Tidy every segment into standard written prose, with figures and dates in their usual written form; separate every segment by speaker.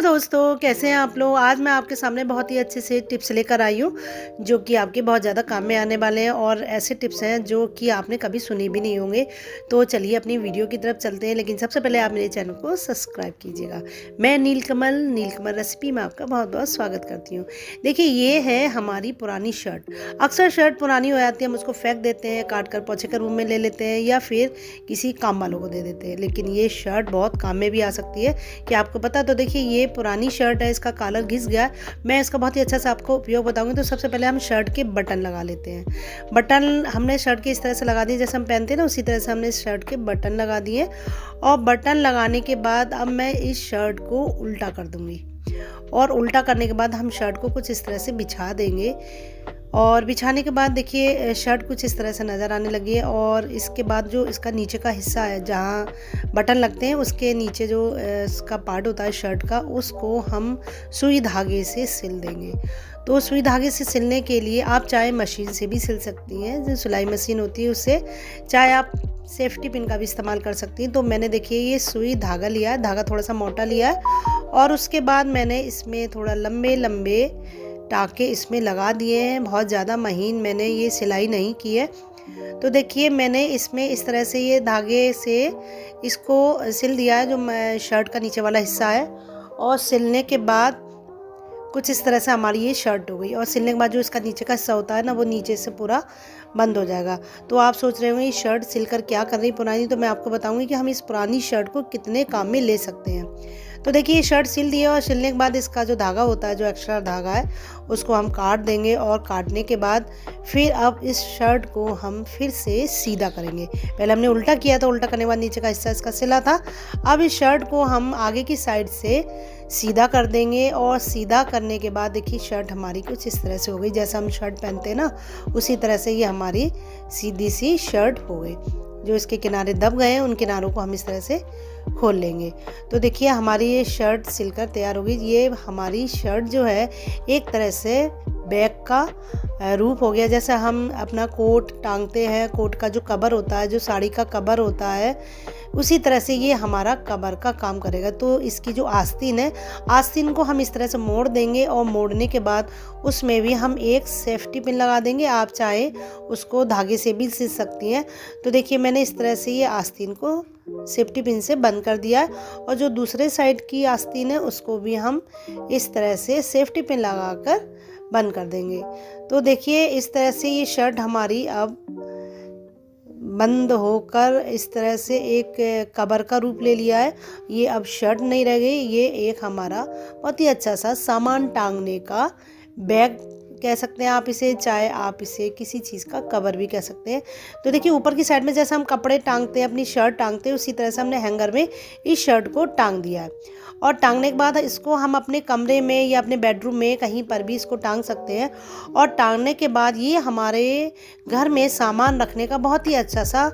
Speaker 1: दोस्तों, कैसे हैं आप लोग। आज मैं आपके सामने बहुत ही अच्छे से टिप्स लेकर आई हूँ जो कि आपके बहुत ज़्यादा काम में आने वाले हैं और ऐसे टिप्स हैं जो कि आपने कभी सुने भी नहीं होंगे। तो चलिए अपनी वीडियो की तरफ चलते हैं, लेकिन सबसे पहले आप मेरे चैनल को सब्सक्राइब कीजिएगा। मैं नीलकमल रेसिपी में आपका बहुत बहुत स्वागत करती हूँ। देखिए, ये है हमारी पुरानी शर्ट। अक्सर शर्ट पुरानी हो जाती है, हम उसको फेंक देते हैं, काट कर पोंछे कर रूम में ले लेते हैं या फिर किसी काम वालों को दे देते हैं। लेकिन ये शर्ट बहुत काम में भी आ सकती है। क्या आपको पता? तो देखिए, ये पुरानी शर्ट है, इसका कॉलर घिस गया है। मैं इसका बहुत ही अच्छा से आपको उपयोग बताऊंगी। तो सबसे पहले हम शर्ट के बटन लगा लेते हैं। बटन हमने शर्ट के इस तरह से लगा दिए, जैसे हम पहनते हैं ना, उसी तरह से हमने शर्ट के बटन लगा दिए। और बटन लगाने के बाद अब मैं इस शर्ट को उल्टा कर दूंगी और उल्टा करने के बाद हम शर्ट को कुछ इस तरह से बिछा देंगे। और बिछाने के बाद देखिए, शर्ट कुछ इस तरह से नज़र आने लगी है। और इसके बाद जो इसका नीचे का हिस्सा है, जहाँ बटन लगते हैं, उसके नीचे जो इसका पार्ट होता है शर्ट का, उसको हम सुई धागे से सिल देंगे। तो सुई धागे से सिलने के लिए आप चाहे मशीन से भी सिल सकती हैं, जो सिलाई मशीन होती है उससे, चाहे आप सेफ्टी पिन का भी इस्तेमाल कर सकती हैं। तो मैंने देखिए ये सुई धागा लिया है, धागा थोड़ा सा मोटा लिया है और उसके बाद मैंने इसमें थोड़ा लंबे लंबे टाँके इसमें लगा दिए हैं। बहुत ज़्यादा महीन मैंने ये सिलाई नहीं की है। तो देखिए, मैंने इसमें इस तरह से ये धागे से इसको सिल दिया है, जो शर्ट का नीचे वाला हिस्सा है। और सिलने के बाद कुछ इस तरह से हमारी ये शर्ट हो गई। और सिलने के बाद जो इसका नीचे का हिस्सा होता है ना, वो नीचे से पूरा बंद हो जाएगा। तो आप सोच रहे होंगे ये शर्ट सिलकर क्या कर रही पुरानी। तो मैं आपको बताऊंगी कि हम इस पुरानी शर्ट को कितने काम में ले सकते हैं। तो देखिए, ये शर्ट सिल दी है और सिलने के बाद इसका जो धागा होता है, जो एक्स्ट्रा धागा है, उसको हम काट देंगे। और काटने के बाद फिर अब इस शर्ट को हम फिर से सीधा करेंगे। पहले हमने उल्टा किया था, उल्टा करने के बाद नीचे का हिस्सा इसका सिला था। अब इस शर्ट को हम आगे की साइड से सीधा कर देंगे। और सीधा करने के बाद देखिए, शर्ट हमारी कुछ इस तरह से हो गई। जैसा हम शर्ट पहनते हैं ना, उसी तरह से ये हमारी सीधी सी शर्ट हो गई। जो इसके किनारे दब गए हैं, उन किनारों को हम इस तरह से खोल लेंगे। तो देखिए, हमारी ये शर्ट सिलकर तैयार हो गई। ये हमारी शर्ट जो है एक तरह से बैग का रूप हो गया। जैसे हम अपना कोट टांगते हैं, कोट का जो कवर होता है, जो साड़ी का कवर होता है, उसी तरह से ये हमारा कवर का काम करेगा। तो इसकी जो आस्तीन है, आस्तीन को हम इस तरह से मोड़ देंगे। और मोड़ने के बाद उसमें भी हम एक सेफ्टी पिन लगा देंगे। आप चाहे उसको धागे से भी सिल सकती हैं। तो देखिए, मैंने इस तरह से ये आस्तीन को सेफ्टी पिन से बंद कर दिया है। और जो दूसरे साइड की आस्तीन है, उसको भी हम इस तरह से सेफ्टी पिन लगाकर बंद कर देंगे। तो देखिए, इस तरह से ये शर्ट हमारी अब बंद होकर इस तरह से एक कवर का रूप ले लिया है। ये अब शर्ट नहीं रह गई, ये एक हमारा बहुत ही अच्छा सा सामान टांगने का बैग कह सकते हैं आप इसे, चाहे आप इसे किसी चीज़ का कवर भी कह सकते हैं। तो देखिए, ऊपर की साइड में जैसे हम कपड़े टांगते हैं, अपनी शर्ट टांगते हैं, उसी तरह से हमने हैंगर में इस शर्ट को टांग दिया है। और टांगने के बाद इसको हम अपने कमरे में या अपने बेडरूम में कहीं पर भी इसको टांग सकते हैं। और टांगने के बाद ये हमारे घर में सामान रखने का बहुत ही अच्छा सा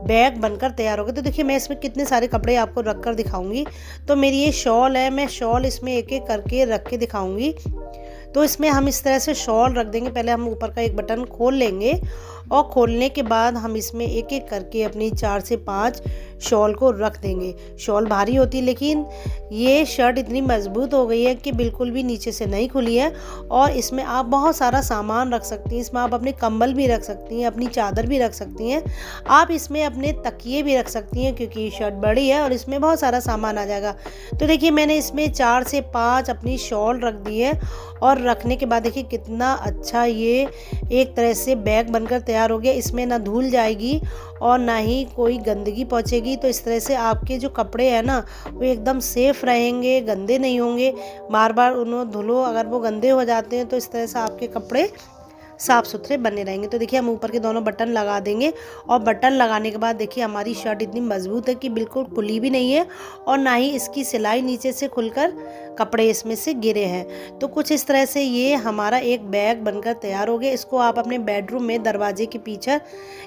Speaker 1: बैग बनकर तैयार हो गया। तो देखिए, मैं इसमें कितने सारे कपड़े आपको रख कर दिखाऊंगी। तो मेरी ये शॉल है, मैं शॉल इसमें एक एक करके रख के दिखाऊंगी। तो इसमें हम इस तरह से शॉल रख देंगे। पहले हम ऊपर का एक बटन खोल लेंगे और खोलने के बाद हम इसमें एक एक करके अपनी 4 से 5 शॉल को रख देंगे। शॉल भारी होती है, लेकिन ये शर्ट इतनी मजबूत हो गई है कि बिल्कुल भी नीचे से नहीं खुली है। और इसमें आप बहुत सारा सामान रख सकती हैं। इसमें आप अपने कंबल भी रख सकती हैं, अपनी चादर भी रख सकती हैं, आप इसमें अपने तकिए भी रख सकती हैं, क्योंकि ये शर्ट बड़ी है और इसमें बहुत सारा सामान आ जाएगा। तो देखिए, मैंने इसमें 4 से 5 अपनी शॉल रख दी है। और रखने के बाद देखिए, कितना अच्छा ये एक तरह से बैग बनकर तैयार हो गया। इसमें ना धूल जाएगी और ना ही कोई गंदगी पहुंचेगी। तो इस तरह से आपके जो कपड़े हैं ना, वो एकदम सेफ रहेंगे, गंदे नहीं होंगे। बार बार उन्हें धुलो, अगर वो गंदे हो जाते हैं तो इस तरह से आपके कपड़े साफ़ सुथरे बने रहेंगे। तो देखिए, हम ऊपर के दोनों बटन लगा देंगे। और बटन लगाने के बाद देखिए, हमारी शर्ट इतनी मजबूत है कि बिल्कुल खुली भी नहीं है और ना ही इसकी सिलाई नीचे से खुलकर कपड़े इसमें से गिरे हैं। तो कुछ इस तरह से ये हमारा एक बैग बनकर तैयार हो गया। इसको आप अपने बेडरूम में दरवाजे के पीछे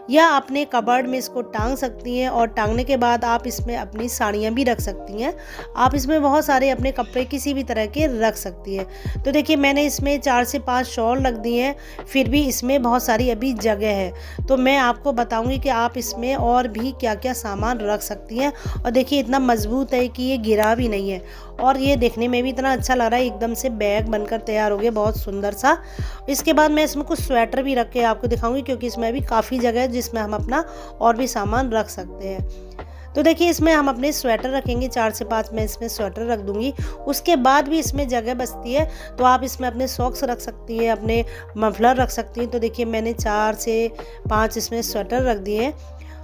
Speaker 1: या अपने कबर्ड में इसको टांग सकती हैं। और टांगने के बाद आप इसमें अपनी साड़ियाँ भी रख सकती हैं। आप इसमें बहुत सारे अपने कपड़े किसी भी तरह के रख सकती हैं। तो देखिए, मैंने इसमें 4 से 5 शॉल रख दिए हैं। फिर भी इसमें बहुत सारी अभी जगह है। तो मैं आपको बताऊंगी कि आप इसमें और भी क्या क्या सामान रख सकती हैं। और देखिए इतना मजबूत है कि ये गिरा भी नहीं है, और ये देखने में भी इतना अच्छा लग रहा है, एकदम से बैग बनकर तैयार हो गया, बहुत सुंदर सा। इसके बाद मैं इसमें कुछ स्वेटर भी रख के आपको दिखाऊंगी, क्योंकि इसमें अभी काफ़ी जगह है जिसमें हम अपना और भी सामान रख सकते हैं। तो देखिए इसमें हम अपने स्वेटर रखेंगे, 4 से 5 मैं इसमें स्वेटर रख दूंगी। उसके बाद भी इसमें जगह बचती है, तो आप इसमें अपने सॉक्स रख सकती हैं, अपने मफलर रख सकती हैं। तो देखिए मैंने 4 से 5 इसमें स्वेटर रख दिए हैं,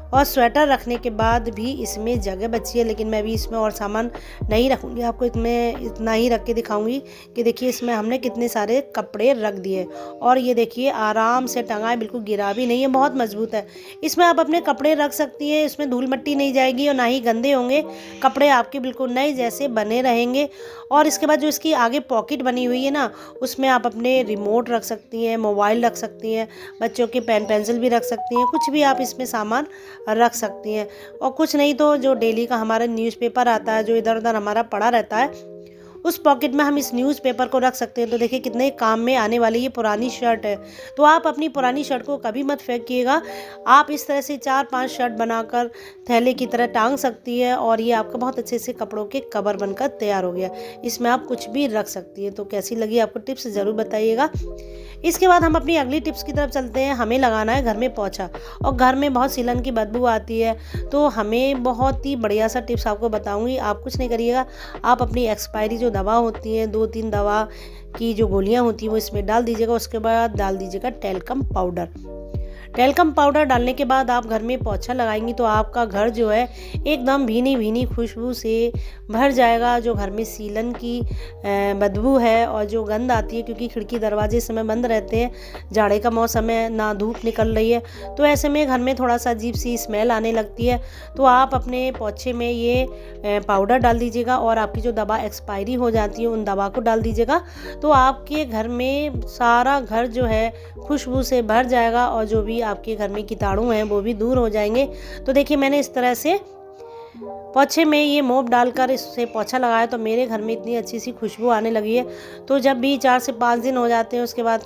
Speaker 1: और स्वेटर रखने के बाद भी इसमें जगह बची है, लेकिन मैं भी इसमें और सामान नहीं रखूँगी, आपको इसमें इतना ही रख के दिखाऊंगी कि देखिए इसमें हमने कितने सारे कपड़े रख दिए। और ये देखिए आराम से टंगा है, बिल्कुल गिरा भी नहीं है, बहुत मजबूत है। इसमें आप अपने कपड़े रख सकती हैं, इसमें धूल मिट्टी नहीं जाएगी और ना ही गंदे होंगे, कपड़े आपके बिल्कुल नए जैसे बने रहेंगे। और इसके बाद जो इसकी आगे पॉकेट बनी हुई है ना, उसमें आप अपने रिमोट रख सकती हैं, मोबाइल रख सकती हैं, बच्चों के पेन पेंसिल भी रख सकती हैं, कुछ भी आप इसमें सामान रख सकती हैं। और कुछ नहीं तो जो डेली का हमारा न्यूज़पेपर आता है, जो इधर उधर हमारा पड़ा रहता है, उस पॉकेट में हम इस न्यूज़पेपर को रख सकते हैं। तो देखिए कितने काम में आने वाली ये पुरानी शर्ट है। तो आप अपनी पुरानी शर्ट को कभी मत फेंकिएगा, आप इस तरह से 4-5 शर्ट बनाकर थैले की तरह टांग सकती है, और ये आपका बहुत अच्छे से कपड़ों के कवर बनकर तैयार हो गया। इसमें आप कुछ भी रख सकती हैं। तो कैसी लगी आपको टिप्स ज़रूर बताइएगा। इसके बाद हम अपनी अगली टिप्स की तरफ चलते हैं। हमें लगाना है घर में पोछा, और घर में बहुत सीलन की बदबू आती है, तो हमें बहुत ही बढ़िया सा टिप्स आपको बताऊंगी। आप कुछ नहीं करिएगा, आप अपनी एक्सपायरी जो दवा होती है, 2-3 दवा की जो गोलियां होती हैं वो इसमें डाल दीजिएगा। उसके बाद डाल दीजिएगा टैल्कम पाउडर। टैल्कम पाउडर डालने के बाद आप घर में पोछा लगाएंगी तो आपका घर जो है एकदम भीनी भीनी खुशबू से भर जाएगा। जो घर में सीलन की बदबू है और जो गंध आती है, क्योंकि खिड़की दरवाजे इस समय बंद रहते हैं, जाड़े का मौसम है, ना धूप निकल रही है, तो ऐसे में घर में थोड़ा सा अजीब सी स्मेल आने लगती है। तो आप अपने पोछे में ये पाउडर डाल दीजिएगा, और आपकी जो दवा एक्सपायरी हो जाती है उन दवा को डाल दीजिएगा। तो आपके घर में सारा घर जो है खुशबू से भर जाएगा, और जो भी आपके घर में कीटाणु हैं वो भी दूर हो जाएंगे। तो देखिए मैंने इस तरह से पोछे में ये मोप डालकर इससे पोछा लगाया, तो मेरे घर में इतनी अच्छी सी खुशबू आने लगी है। तो जब भी 4 से 5 दिन हो जाते हैं, उसके बाद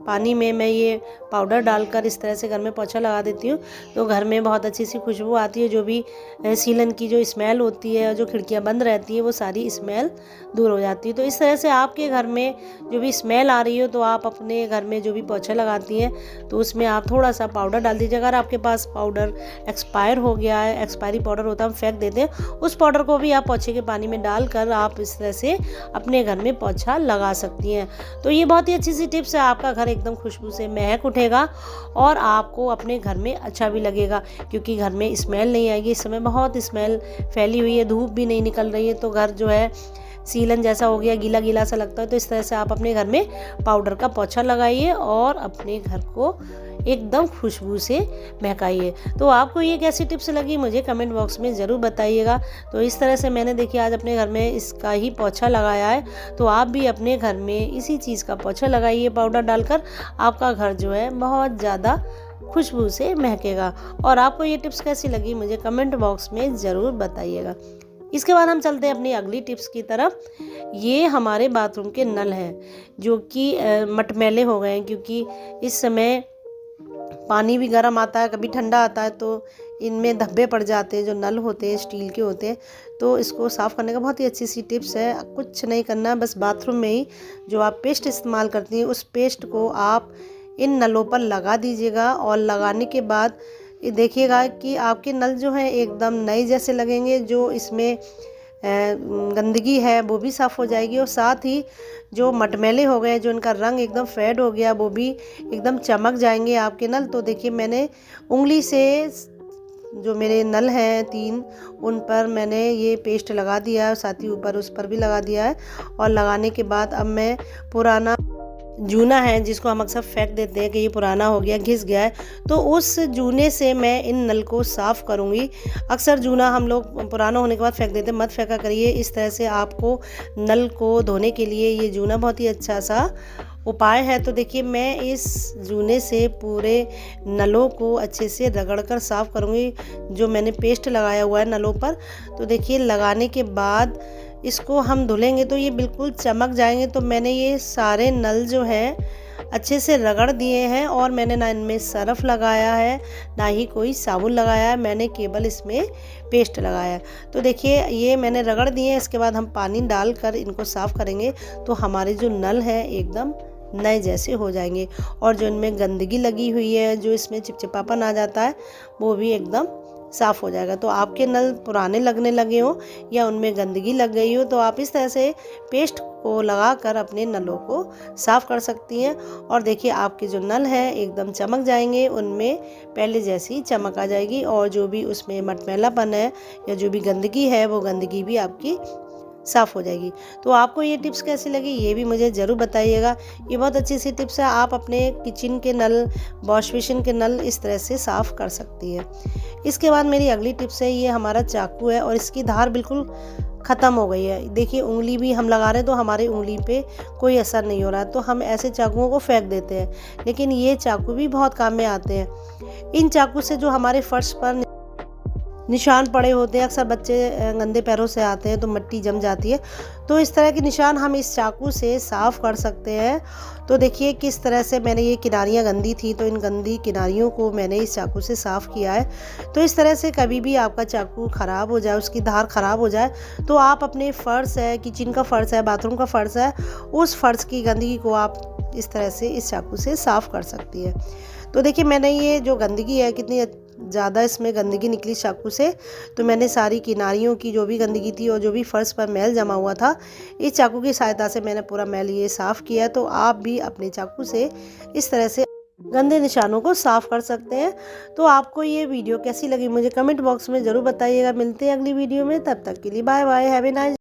Speaker 1: पानी में मैं ये पाउडर डालकर इस तरह से घर में पोछा लगा देती हूँ, तो घर में बहुत अच्छी सी खुशबू आती है। जो भी सीलन की जो स्मेल होती है, जो खिड़कियाँ बंद रहती है, वो सारी स्मेल दूर हो जाती है। तो इस तरह से आपके घर में जो भी स्मेल आ रही हो, तो आप अपने घर में जो भी पोछा लगाती हैं तो उसमें आप थोड़ा सा पाउडर डाल दीजिए। अगर आपके पास पाउडर एक्सपायर हो गया है, एक्सपायरी पाउडर होता है हम फेंक देते हैं, उस पाउडर को भी आप पोछे के पानी में डालकर आप इस तरह से अपने घर में पोछा लगा सकती हैं। तो ये बहुत ही अच्छी सी टिप्स है, आपका घर एकदम खुशबू से महक उठेगा और आपको अपने घर में अच्छा भी लगेगा, क्योंकि घर में स्मेल नहीं आएगी। इस समय बहुत स्मेल फैली हुई है, धूप भी नहीं निकल रही है, तो घर जो है सीलन जैसा हो गया, गीला गीला सा लगता है। तो इस तरह से आप अपने घर में पाउडर का पोछा लगाइए और अपने घर को एकदम खुशबू से महकाइए। तो आपको ये कैसी टिप्स लगी मुझे कमेंट बॉक्स में ज़रूर बताइएगा। तो इस तरह से मैंने देखिए आज अपने घर में इसका ही पोछा लगाया है, तो आप भी अपने घर में इसी चीज़ का पोछा लगाइए पाउडर डालकर, आपका घर जो है बहुत ज़्यादा खुशबू से महकेगा। और आपको ये टिप्स कैसी लगी मुझे कमेंट बॉक्स में ज़रूर बताइएगा। इसके बाद हम चलते हैं अपनी अगली टिप्स की तरफ। ये हमारे बाथरूम के नल हैं जो कि मटमैले हो गए हैं, क्योंकि इस समय पानी भी गर्म आता है, कभी ठंडा आता है, तो इनमें धब्बे पड़ जाते हैं। जो नल होते हैं स्टील के होते हैं, तो इसको साफ़ करने का बहुत ही अच्छी सी टिप्स है। कुछ नहीं करना, बस बाथरूम में ही जो आप पेस्ट इस्तेमाल करती हैं उस पेस्ट को आप इन नलों पर लगा दीजिएगा। और लगाने के बाद देखिएगा कि आपके नल जो हैं एकदम नए जैसे लगेंगे। जो इसमें गंदगी है वो भी साफ़ हो जाएगी, और साथ ही जो मटमैले हो गए, जो इनका रंग एकदम फेड हो गया, वो भी एकदम चमक जाएंगे आपके नल। तो देखिए मैंने उंगली से जो मेरे नल हैं 3, उन पर मैंने ये पेस्ट लगा दिया है, साथ ही ऊपर उस पर भी लगा दिया है। और लगाने के बाद अब मैं पुराना जूना है जिसको हम अक्सर फेंक देते हैं कि ये पुराना हो गया, घिस गया है, तो उस जूने से मैं इन नल को साफ़ करूँगी। अक्सर जूना हम लोग पुराना होने के बाद फेंक देते हैं, मत फेंका करिए। इस तरह से आपको नल को धोने के लिए ये जूना बहुत ही अच्छा सा उपाय है। तो देखिए मैं इस जूने से पूरे नलों को अच्छे से रगड़कर साफ़ करूँगी, जो मैंने पेस्ट लगाया हुआ है नलों पर। तो देखिए लगाने के बाद इसको हम धुलेंगे तो ये बिल्कुल चमक जाएंगे। तो मैंने ये सारे नल जो हैं अच्छे से रगड़ दिए हैं और मैंने ना इनमें सरफ लगाया है ना ही कोई साबुन लगाया है, मैंने केवल इसमें पेस्ट लगाया है। तो देखिए ये मैंने रगड़ दिए हैं। इसके बाद हम पानी डालकर इनको साफ़ करेंगे तो हमारे जो नल हैं एकदम नए जैसे हो जाएंगे और जो इनमें गंदगी लगी हुई है, जो इसमें चिपचिपापन आ जाता है, वो भी एकदम साफ़ हो जाएगा। तो आपके नल पुराने लगने लगे हो या उनमें गंदगी लग गई हो तो आप इस तरह से पेस्ट को लगाकर अपने नलों को साफ़ कर सकती हैं। और देखिए आपके जो नल हैं एकदम चमक जाएंगे, उनमें पहले जैसी चमक आ जाएगी और जो भी उसमें मटमैलापन है या जो भी गंदगी है वो गंदगी भी आपकी साफ़ हो जाएगी। तो आपको ये टिप्स कैसी लगी ये भी मुझे ज़रूर बताइएगा। ये बहुत अच्छी सी टिप्स है, आप अपने किचन के नल, वॉश बेसिन के नल इस तरह से साफ़ कर सकती हैं। इसके बाद मेरी अगली टिप्स है, ये हमारा चाकू है और इसकी धार बिल्कुल ख़त्म हो गई है। देखिए उंगली भी हम लगा रहे हैं तो हमारी उंगली पे कोई असर नहीं हो रहा है, तो हम ऐसे चाकुओं को फेंक देते हैं, लेकिन ये चाकू भी बहुत काम में आते हैं। इन चाकू से जो हमारे फर्श पर निशान पड़े होते हैं, अक्सर बच्चे गंदे पैरों से आते हैं तो मिट्टी जम जाती है, तो इस तरह के निशान हम इस चाकू से साफ़ कर सकते हैं। तो देखिए किस तरह से मैंने ये किनारियाँ गंदी थी तो इन गंदी किनारियों को मैंने इस चाकू से साफ़ किया है। तो इस तरह से कभी भी आपका चाकू ख़राब हो जाए, उसकी धार ख़राब हो जाए, तो आप अपने फ़र्श है, किचन का फ़र्श है, बाथरूम का फ़र्श है, उस फ़र्श की गंदगी को आप इस तरह से इस चाकू से साफ़ कर सकती है। तो देखिए मैंने ये जो गंदगी है, कितनी ज़्यादा इसमें गंदगी निकली चाकू से, तो मैंने सारी किनारियों की जो भी गंदगी थी और जो भी फर्श पर मैल जमा हुआ था, इस चाकू की सहायता से मैंने पूरा मैल ये साफ़ किया। तो आप भी अपने चाकू से इस तरह से गंदे निशानों को साफ़ कर सकते हैं। तो आपको ये वीडियो कैसी लगी मुझे कमेंट बॉक्स में ज़रूर बताइएगा। मिलते हैं अगली वीडियो में, तब तक के लिए bye bye, have a nice